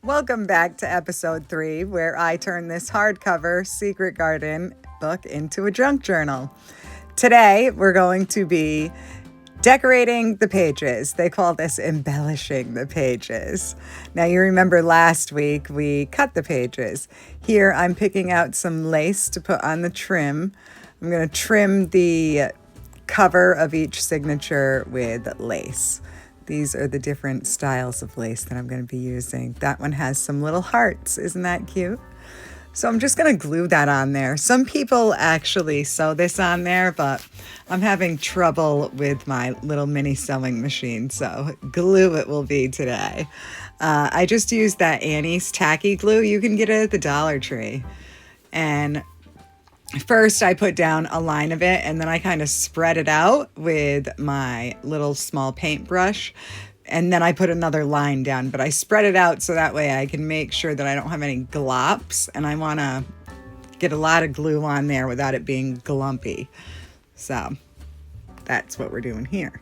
Welcome back to episode 3, where I turn this hardcover Secret Garden book into a junk journal. Today, we're going to be decorating the pages. They call this embellishing the pages. Now, you remember last week we cut the pages. Here, I'm picking out some lace to put on the trim. I'm going to trim the cover of each signature with lace. These are the different styles of lace that I'm going to be using. That one has some little hearts. Isn't that cute? So I'm just going to glue that on there. Some people actually sew this on there, but I'm having trouble with my little mini sewing machine, so glue it will be today. I just used that Annie's tacky glue. You can get it at the Dollar Tree. And first, I put down a line of it, and then I kind of spread it out with my little small paintbrush. And then I put another line down, but I spread it out so that way I can make sure that I don't have any glops. And I want to get a lot of glue on there without it being glumpy. So that's what we're doing here.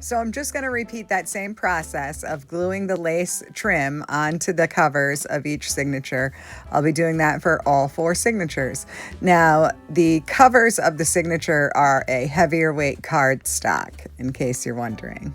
So I'm just going to repeat that same process of gluing the lace trim onto the covers of each signature. I'll be doing that for all 4 signatures. Now, the covers of the signature are a heavier weight cardstock, in case you're wondering.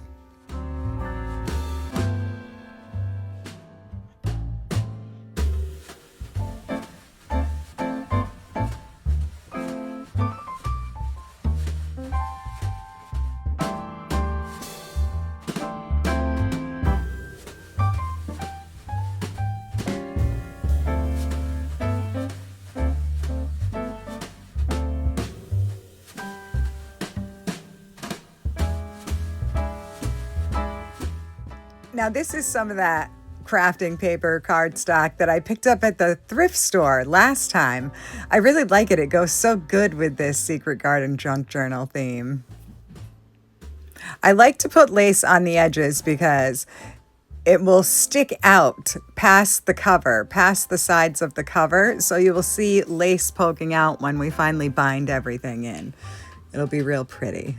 Now, this is some of that crafting paper cardstock that I picked up at the thrift store last time. I really like it. It goes so good with this Secret Garden junk journal theme. I like to put lace on the edges because it will stick out past the cover, past the sides of the cover. So you will see lace poking out when we finally bind everything in. It'll be real pretty.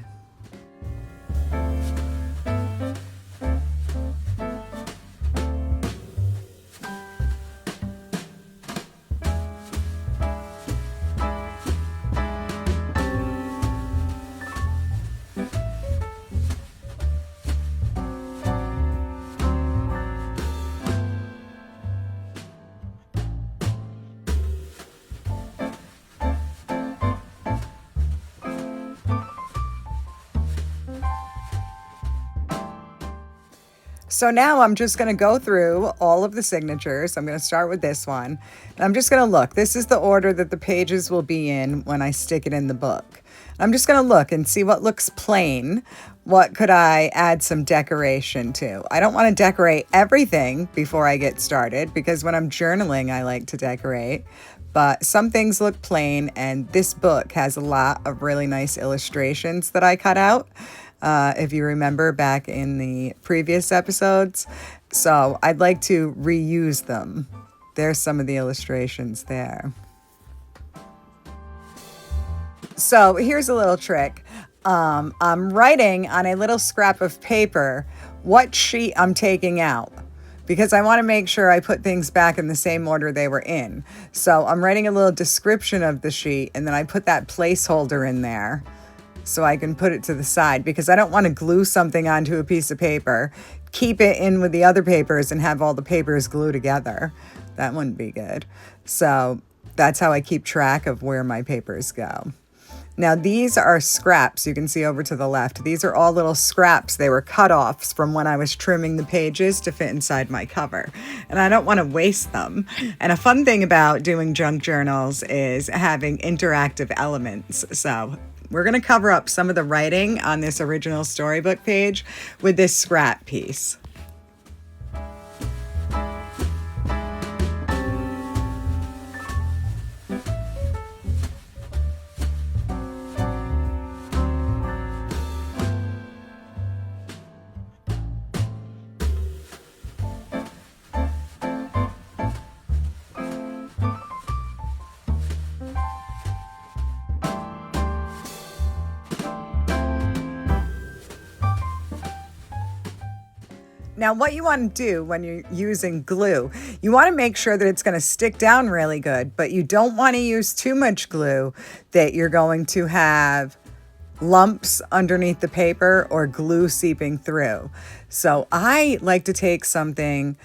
So now I'm just going to go through all of the signatures. I'm going to start with this one. And I'm just going to look. This is the order that the pages will be in when I stick it in the book. I'm just going to look and see what looks plain. What could I add some decoration to? I don't want to decorate everything before I get started because when I'm journaling, I like to decorate. But some things look plain, and this book has a lot of really nice illustrations that I cut out. If you remember back in the previous episodes. So I'd like to reuse them. There's some of the illustrations there. So here's a little trick. I'm writing on a little scrap of paper what sheet I'm taking out, because I want to make sure I put things back in the same order they were in. So I'm writing a little description of the sheet, and then I put that placeholder in there so I can put it to the side, because I don't want to glue something onto a piece of paper, keep it in with the other papers, and have all the papers glue together. That wouldn't be good. So that's how I keep track of where my papers go. Now, these are scraps. You can see over to the left. These are all little scraps. They were cut-offs from when I was trimming the pages to fit inside my cover. And I don't want to waste them. And a fun thing about doing junk journals is having interactive elements. So we're going to cover up some of the writing on this original storybook page with this scrap piece. Now, what you want to do when you're using glue, you want to make sure that it's going to stick down really good, but you don't want to use too much glue that you're going to have lumps underneath the paper or glue seeping through. So I like to take something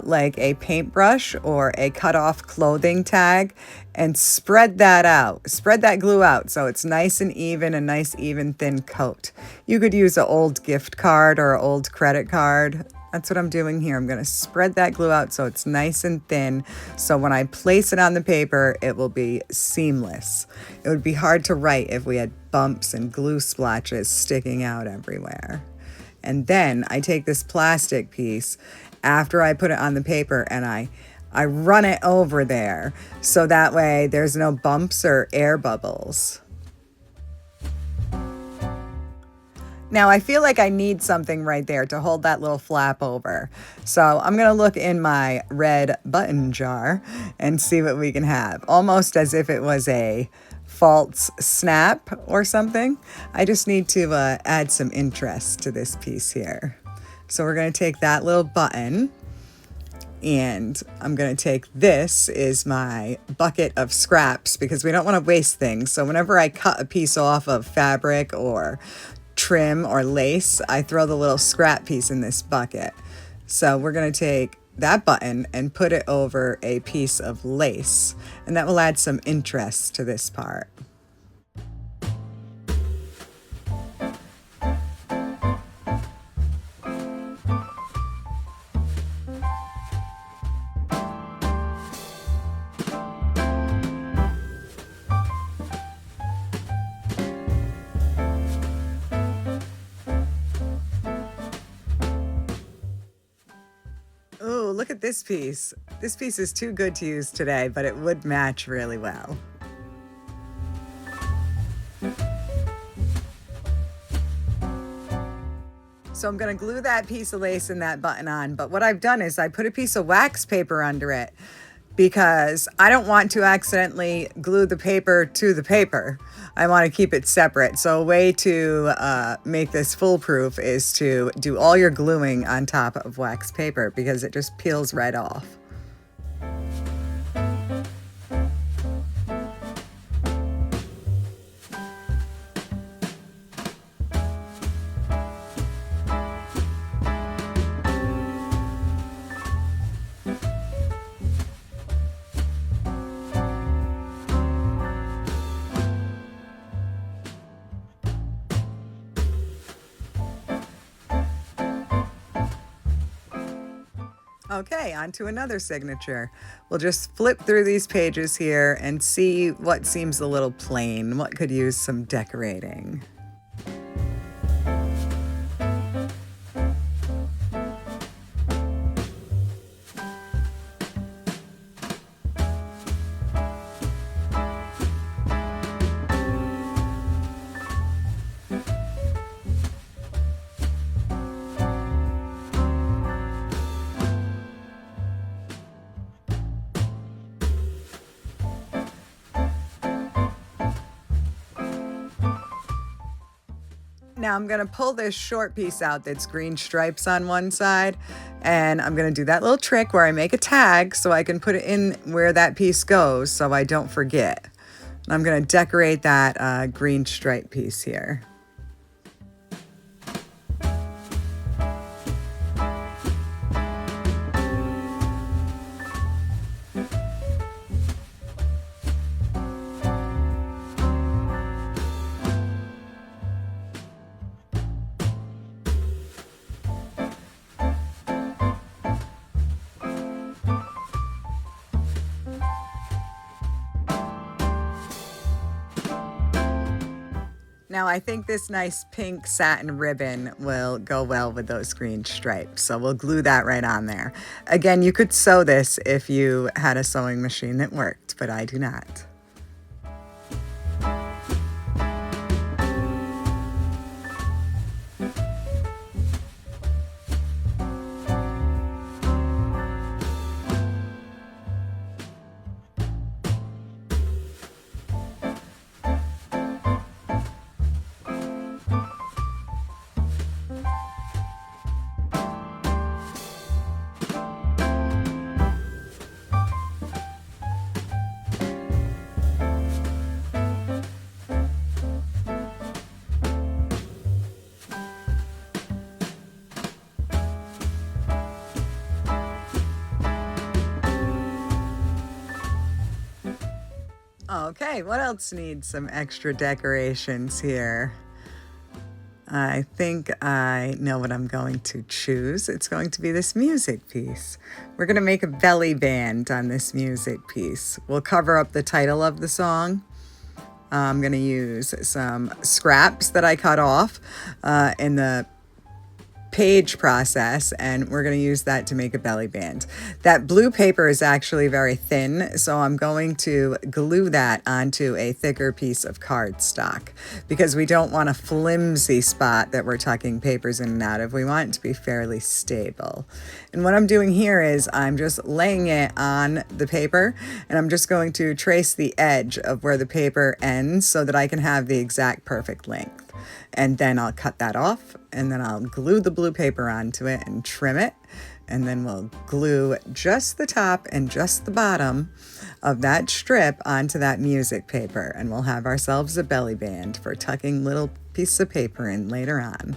like a paintbrush or a cut-off clothing tag and spread that glue out so it's nice and even, a nice even thin coat. You could use an old gift card or an old credit card. That's what I'm doing here. I'm going to spread that glue out so it's nice and thin, so when I place it on the paper, it will be seamless. It would be hard to write if we had bumps and glue splotches sticking out everywhere. And then I take this plastic piece after I put it on the paper and I run it over there so that way there's no bumps or air bubbles. Now I feel like I need something right there to hold that little flap over. So I'm going to look in my red button jar and see what we can have. Almost as if it was a false snap or something. I just need to add some interest to this piece here. So we're going to take that little button, and I'm going to take, this is my bucket of scraps because we don't want to waste things. So whenever I cut a piece off of fabric or trim or lace, I throw the little scrap piece in this bucket. So we're going to take that button and put it over a piece of lace, and that will add some interest to this part. Ooh, look at this piece. This piece is too good to use today, but it would match really well. So I'm going to glue that piece of lace and that button on. But what I've done is I put a piece of wax paper under it because I don't want to accidentally glue the paper to the paper. I want to keep it separate. So a way to make this foolproof is to do all your gluing on top of wax paper because it just peels right off. Okay, on to another signature. We'll just flip through these pages here and see what seems a little plain, what could use some decorating. Now I'm gonna pull this short piece out that's green stripes on one side, and I'm gonna do that little trick where I make a tag so I can put it in where that piece goes so I don't forget. And I'm gonna decorate that green stripe piece here. Now I think this nice pink satin ribbon will go well with those green stripes, so we'll glue that right on there. Again, you could sew this if you had a sewing machine that worked, but I do not. Okay, what else needs some extra decorations here? I think I know what I'm going to choose. It's going to be this music piece. We're going to make a belly band on this music piece. We'll cover up the title of the song. I'm going to use some scraps that I cut off in the page process, and we're going to use that to make a belly band. That blue paper is actually very thin, so I'm going to glue that onto a thicker piece of cardstock because we don't want a flimsy spot that we're tucking papers in and out of. We want it to be fairly stable. And what I'm doing here is I'm just laying it on the paper, and I'm just going to trace the edge of where the paper ends so that I can have the exact perfect length. And then I'll cut that off, and then I'll glue the blue paper onto it and trim it, and then we'll glue just the top and just the bottom of that strip onto that music paper, and we'll have ourselves a belly band for tucking little pieces of paper in later on.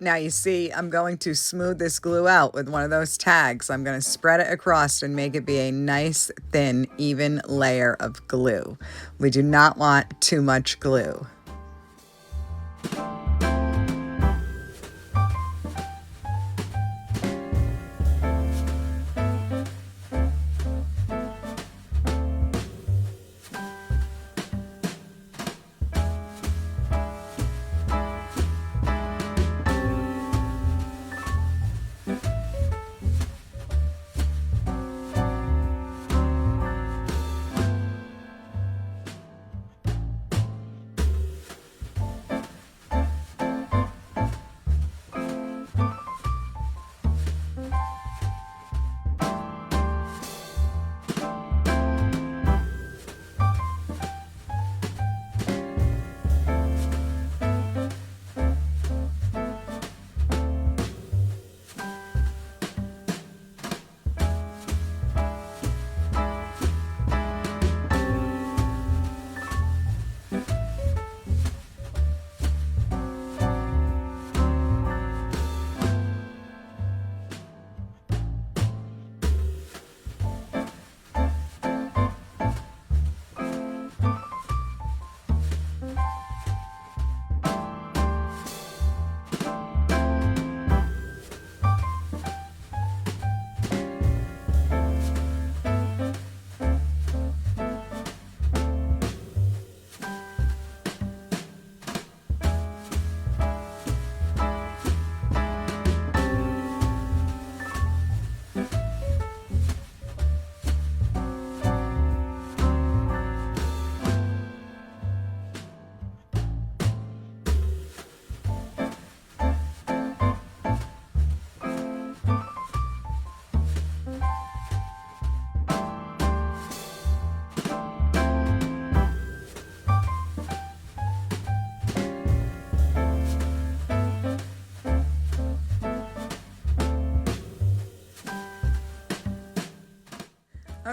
Now you see, I'm going to smooth this glue out with one of those tags. I'm going to spread it across and make it be a nice, thin, even layer of glue. We do not want too much glue.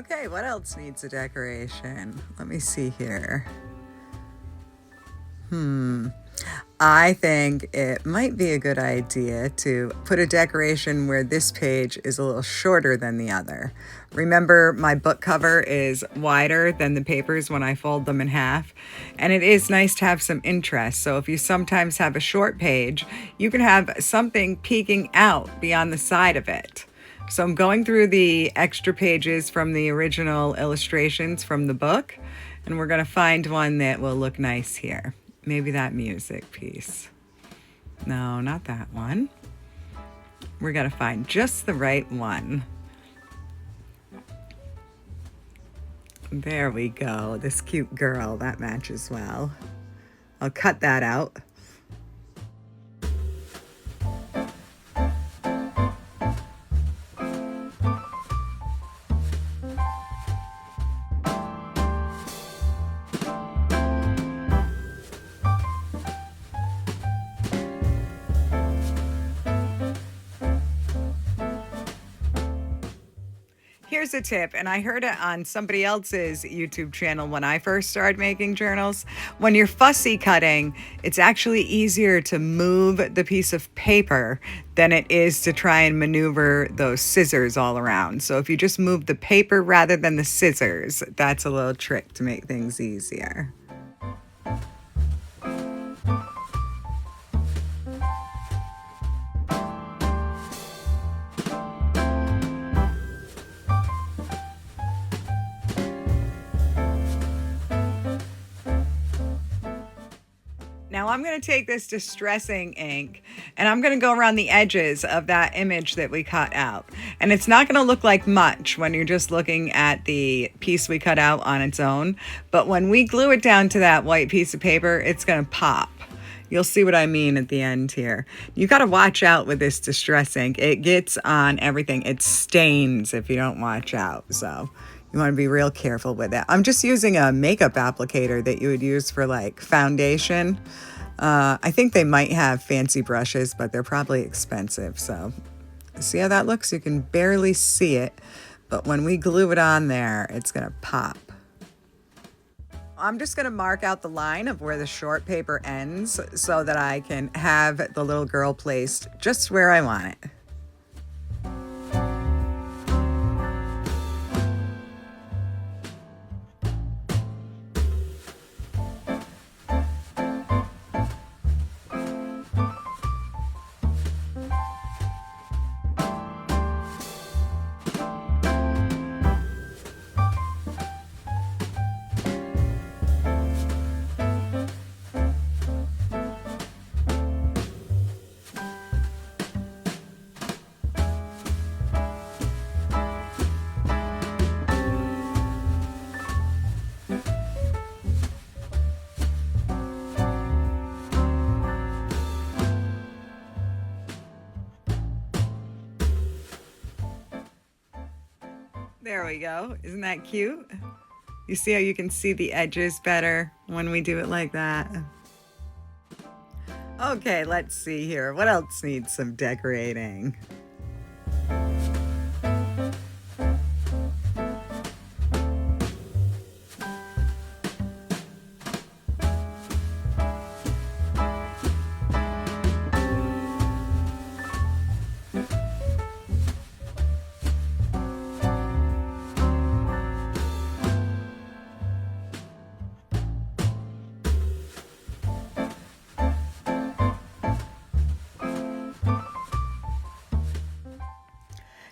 Okay, what else needs a decoration? Let me see here. I think it might be a good idea to put a decoration where this page is a little shorter than the other. Remember, my book cover is wider than the papers when I fold them in half, and it is nice to have some interest. So if you sometimes have a short page, you can have something peeking out beyond the side of it. So I'm going through the extra pages from the original illustrations from the book, and we're going to find one that will look nice here. Maybe that music piece. No, not that one. We're going to find just the right one. There we go. This cute girl, that matches well. I'll cut that out. Here's a tip, and I heard it on somebody else's YouTube channel when I first started making journals. When you're fussy cutting, it's actually easier to move the piece of paper than it is to try and maneuver those scissors all around. So if you just move the paper rather than the scissors, that's a little trick to make things easier. Now I'm going to take this distressing ink and I'm going to go around the edges of that image that we cut out. And it's not going to look like much when you're just looking at the piece we cut out on its own. But when we glue it down to that white piece of paper, it's going to pop. You'll see what I mean at the end here. You got to watch out with this distress ink. It gets on everything. It stains if you don't watch out. So you want to be real careful with it. I'm just using a makeup applicator that you would use for like foundation. I think they might have fancy brushes, but they're probably expensive. So see how that looks? You can barely see it, but when we glue it on there, it's going to pop. I'm just going to mark out the line of where the short paper ends so that I can have the little girl placed just where I want it. There we go. Isn't that cute? You see how you can see the edges better when we do it like that? Okay, let's see here. What else needs some decorating?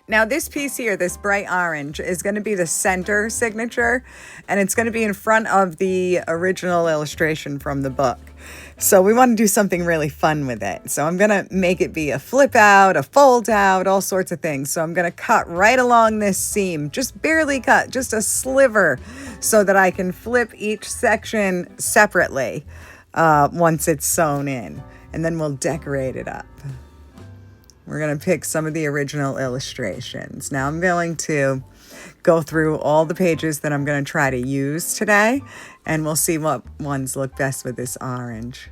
Now this piece here, this bright orange, is going to be the center signature, and it's going to be in front of the original illustration from the book. So we want to do something really fun with it. So I'm going to make it be a flip out, a fold out, all sorts of things. So I'm going to cut right along this seam, just barely cut, just a sliver, so that I can flip each section separately once it's sewn in, and then we'll decorate it up. We're going to pick some of the original illustrations. Now I'm going to go through all the pages that I'm going to try to use today, and we'll see what ones look best with this orange.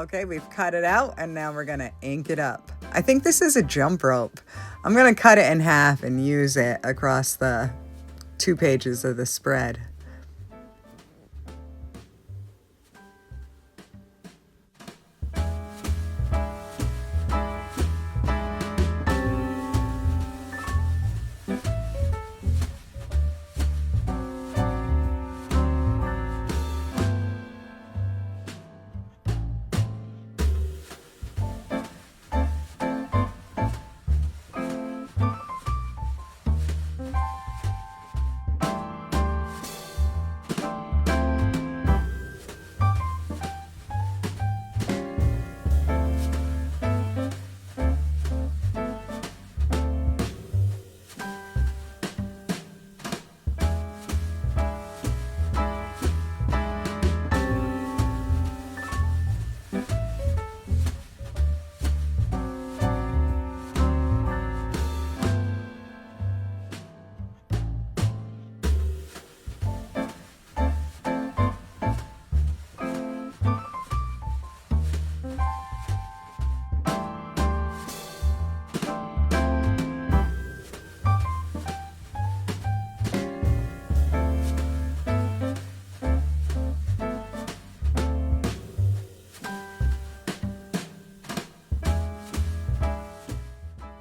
Okay, we've cut it out and now we're gonna ink it up. I think this is a jump rope. I'm gonna cut it in half and use it across the 2 pages of the spread.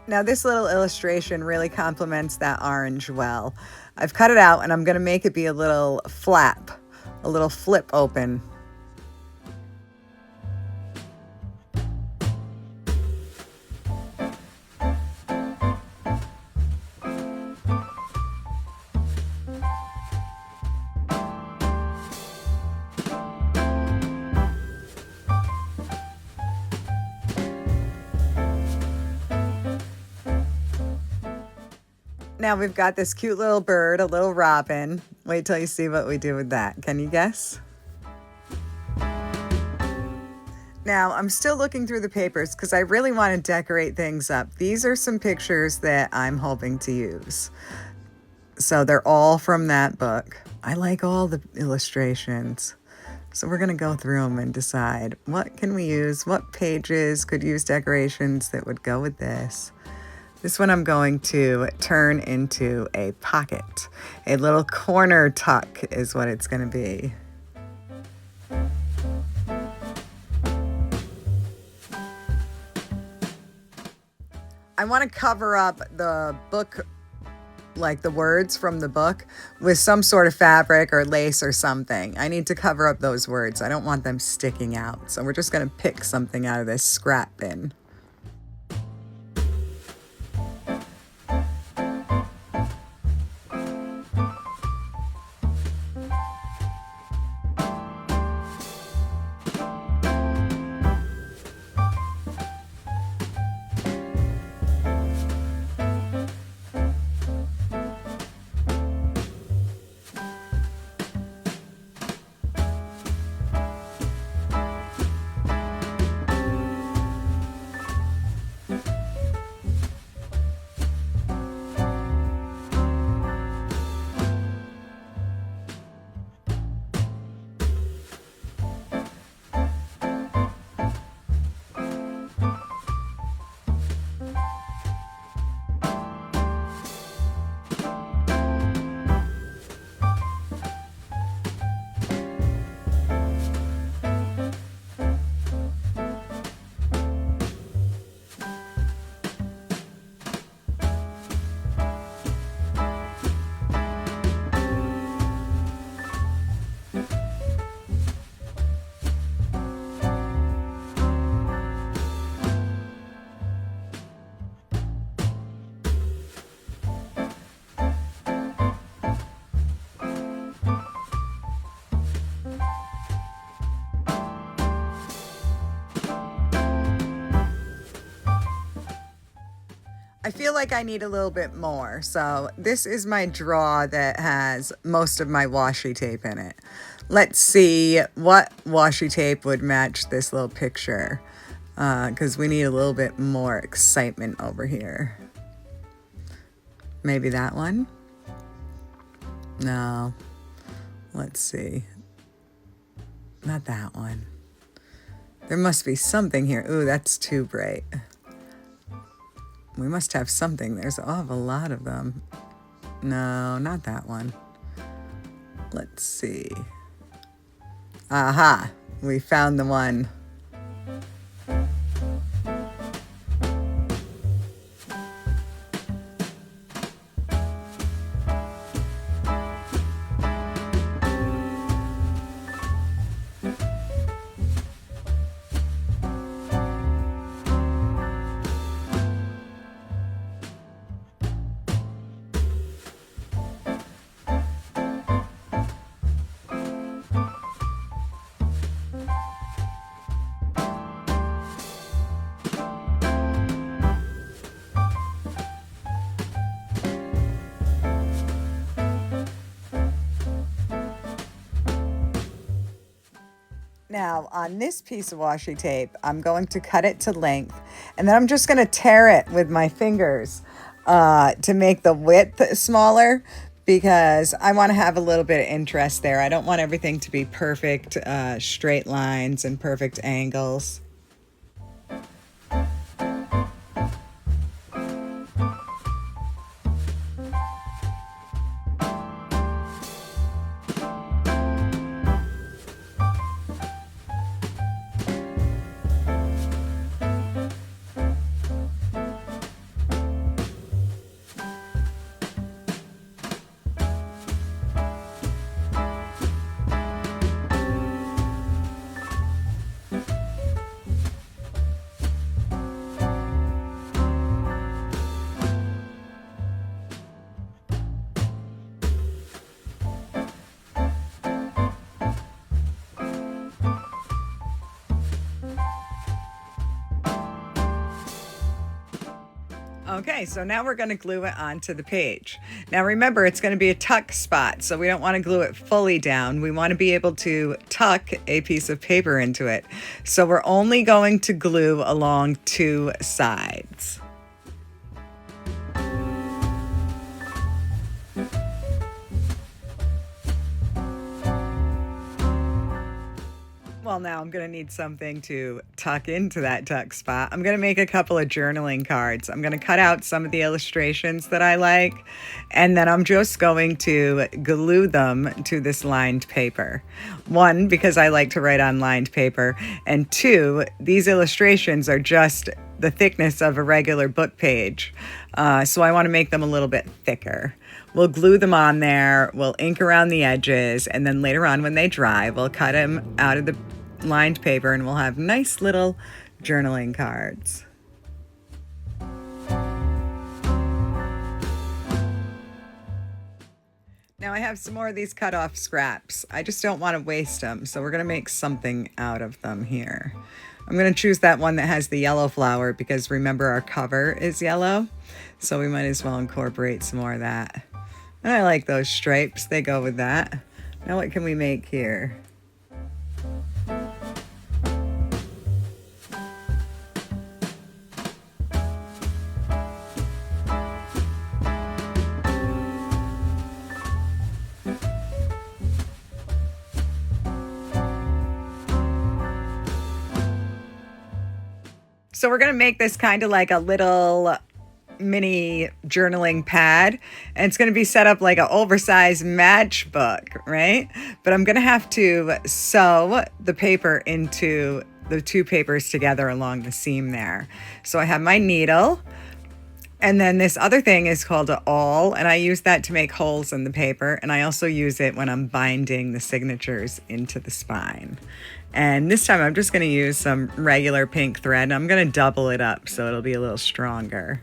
Now this little illustration really complements that orange well. I've cut it out and I'm gonna make it be a little flap, a little flip open. Now we've got this cute little bird, a little robin. Wait till you see what we do with that. Can you guess? Now I'm still looking through the papers because I really want to decorate things up. These are some pictures that I'm hoping to use. So they're all from that book. I like all the illustrations. So we're gonna go through them and decide what can we use, what pages could use decorations that would go with this. This one I'm going to turn into a pocket. A little corner tuck is what it's gonna be. I want to cover up the book, like the words from the book, with some sort of fabric or lace or something. I need to cover up those words. I don't want them sticking out. So we're just gonna pick something out of this scrap bin. I feel like I need a little bit more. So this is my drawer that has most of my washi tape in it. Let's see what washi tape would match this little picture, because we need a little bit more excitement over here. Maybe that one? No. Let's see. Not that one. There must be something here. Ooh, that's too bright. We must have something. There's an awful lot of them. No, not that one. Let's see. Aha! We found the one. Now, on this piece of washi tape, I'm going to cut it to length, and then I'm just going to tear it with my fingers to make the width smaller, because I want to have a little bit of interest there. I don't want everything to be perfect straight lines and perfect angles. Okay, so now we're going to glue it onto the page. Now remember, it's going to be a tuck spot, so we don't want to glue it fully down. We want to be able to tuck a piece of paper into it. So we're only going to glue along two sides. Well, now I'm going to need something to tuck into that tuck spot. I'm going to make a couple of journaling cards. I'm going to cut out some of the illustrations that I like, and then I'm just going to glue them to this lined paper. One, because I like to write on lined paper, and two, these illustrations are just the thickness of a regular book page, so I want to make them a little bit thicker. We'll glue them on there, we'll ink around the edges, and then later on when they dry, we'll cut them out of the lined paper and we'll have nice little journaling cards. Now I have some more of these cut off scraps. I just don't want to waste them, so we're going to make something out of them here. I'm going to choose that one that has the yellow flower because remember our cover is yellow, so we might as well incorporate some more of that. And I like those stripes, they go with that. Now what can we make here? So we're going to make this kind of like a little mini journaling pad, and it's going to be set up like an oversized matchbook, right? But I'm going to have to sew the paper into the two papers together along the seam there. So I have my needle, and then this other thing is called an awl, and I use that to make holes in the paper, and I also use it when I'm binding the signatures into the spine. And this time I'm just going to use some regular pink thread, and I'm going to double it up so it'll be a little stronger.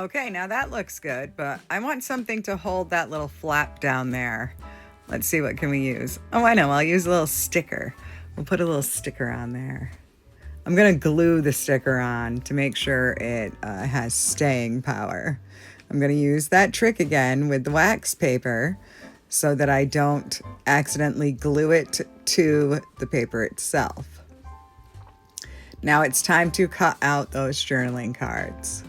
Okay, now that looks good, but I want something to hold that little flap down there. Let's see, what can we use? Oh, I know, I'll use a little sticker. We'll put a little sticker on there. I'm gonna glue the sticker on to make sure it has staying power. I'm gonna use that trick again with the wax paper so that I don't accidentally glue it to the paper itself. Now it's time to cut out those journaling cards.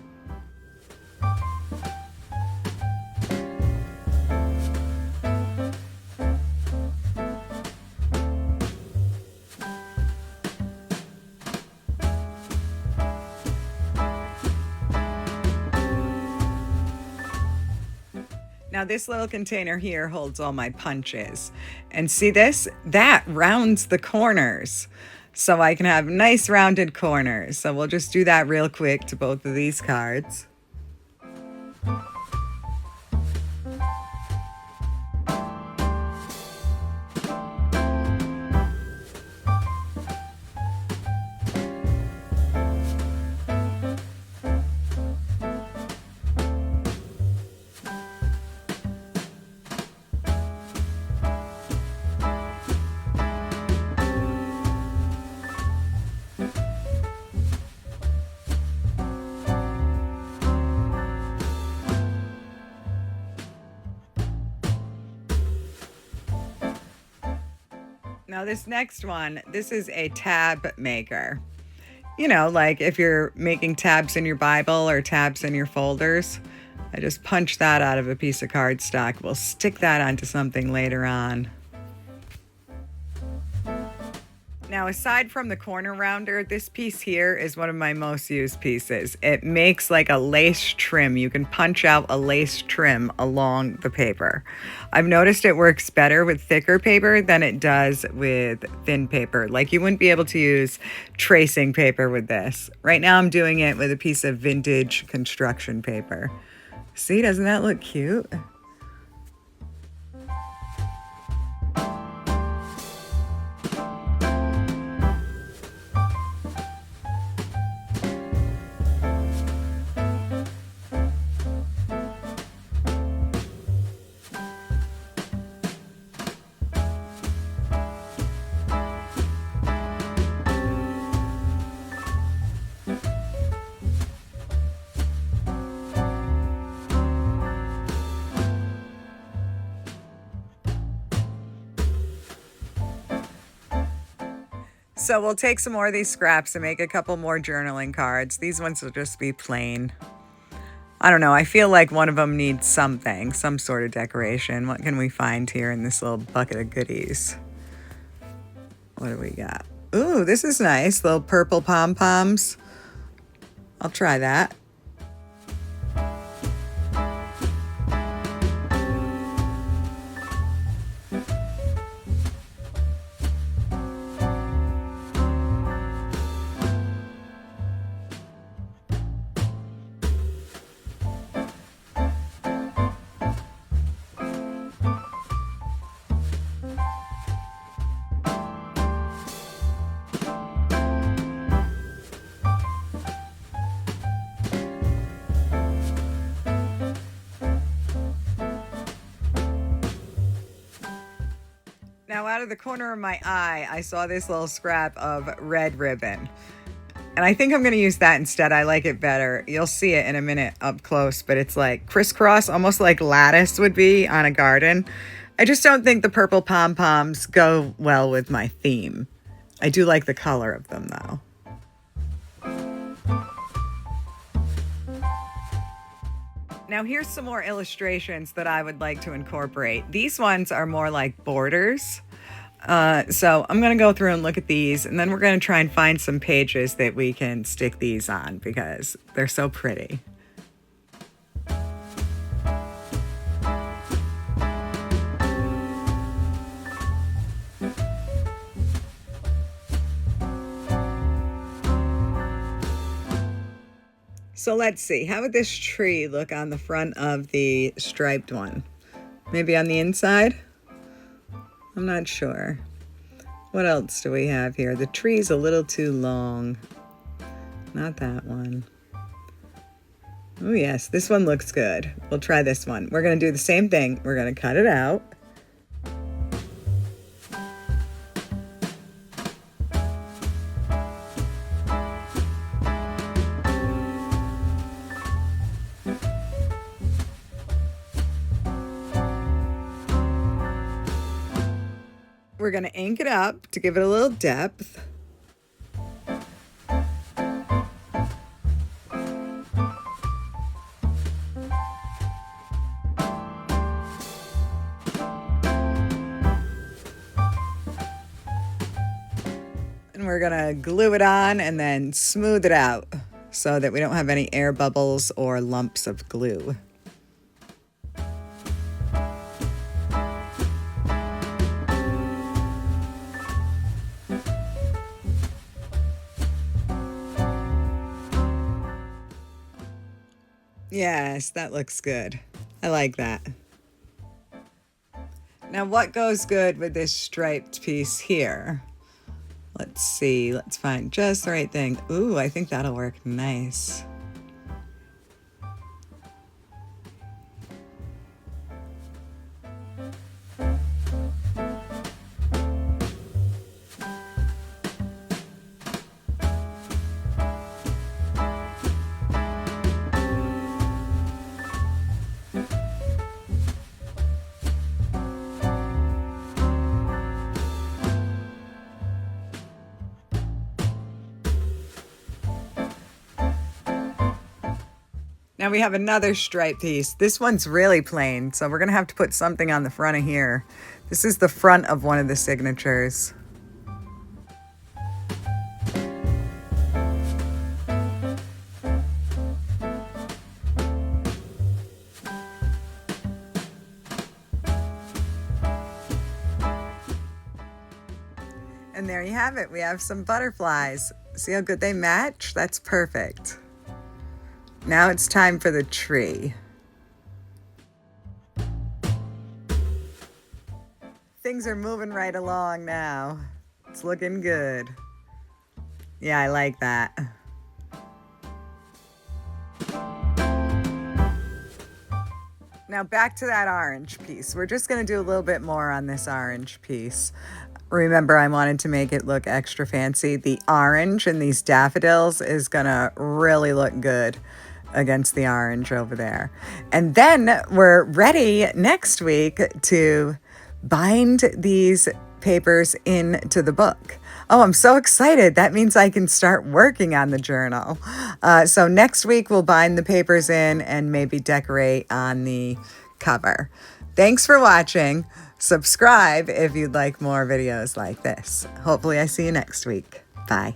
Now this little container here holds all my punches. And see this? That rounds the corners. So I can have nice rounded corners. So we'll just do that real quick to both of these cards. Now this next one, this is a tab maker. You know, like if you're making tabs in your Bible or tabs in your folders, I just punch that out of a piece of cardstock. We'll stick that onto something later on. Now, aside from the corner rounder, this piece here is one of my most used pieces. It makes like a lace trim. You can punch out a lace trim along the paper. I've noticed it works better with thicker paper than it does with thin paper. Like you wouldn't be able to use tracing paper with this. Right now I'm doing it with a piece of vintage construction paper. See, doesn't that look cute? So we'll take some more of these scraps and make a couple more journaling cards. These ones will just be plain. I don't know, I feel like one of them needs something, some sort of decoration. What can we find here in this little bucket of goodies? What do we got? Ooh, this is nice, little purple pom-poms. I'll try that. Now, out of the corner of my eye, I saw this little scrap of red ribbon. And I think I'm going to use that instead. I like it better. You'll see it in a minute up close, but it's like crisscross, almost like lattice would be on a garden. I just don't think the purple pom-poms go well with my theme. I do like the color of them, though. Now here's some more illustrations that I would like to incorporate. These ones are more like borders. So I'm going to go through and look at these, and then we're going to try and find some pages that we can stick these on because they're so pretty. So let's see, how would this tree look on the front of the striped one? Maybe on the inside? I'm not sure. What else do we have here? The tree's a little too long. Not that one. Oh yes, this one looks good. We'll try this one. We're gonna do the same thing. We're gonna cut it out. We're gonna ink it up to give it a little depth. And we're gonna glue it on and then smooth it out so that we don't have any air bubbles or lumps of glue. Yes, that looks good. I like that. Now what goes good with this striped piece here? Let's see, let's find just the right thing. Ooh, I think that'll work nice. Now we have another stripe piece. This one's really plain, so we're gonna have to put something on the front of here. This is the front of one of the signatures. And there you have it. We have some butterflies. See how good they match? That's perfect. Now it's time for the tree. Things are moving right along now. It's looking good. Yeah, I like that. Now back to that orange piece. We're just gonna do a little bit more on this orange piece. Remember, I wanted to make it look extra fancy. The orange in these daffodils is gonna really look good against the orange over there. And then we're ready next week to bind these papers into the book. Oh, I'm so excited. That means I can start working on the journal. So next week we'll bind the papers in and maybe decorate on the cover. Thanks for watching. Subscribe if you'd like more videos like this. Hopefully I see you next week. Bye.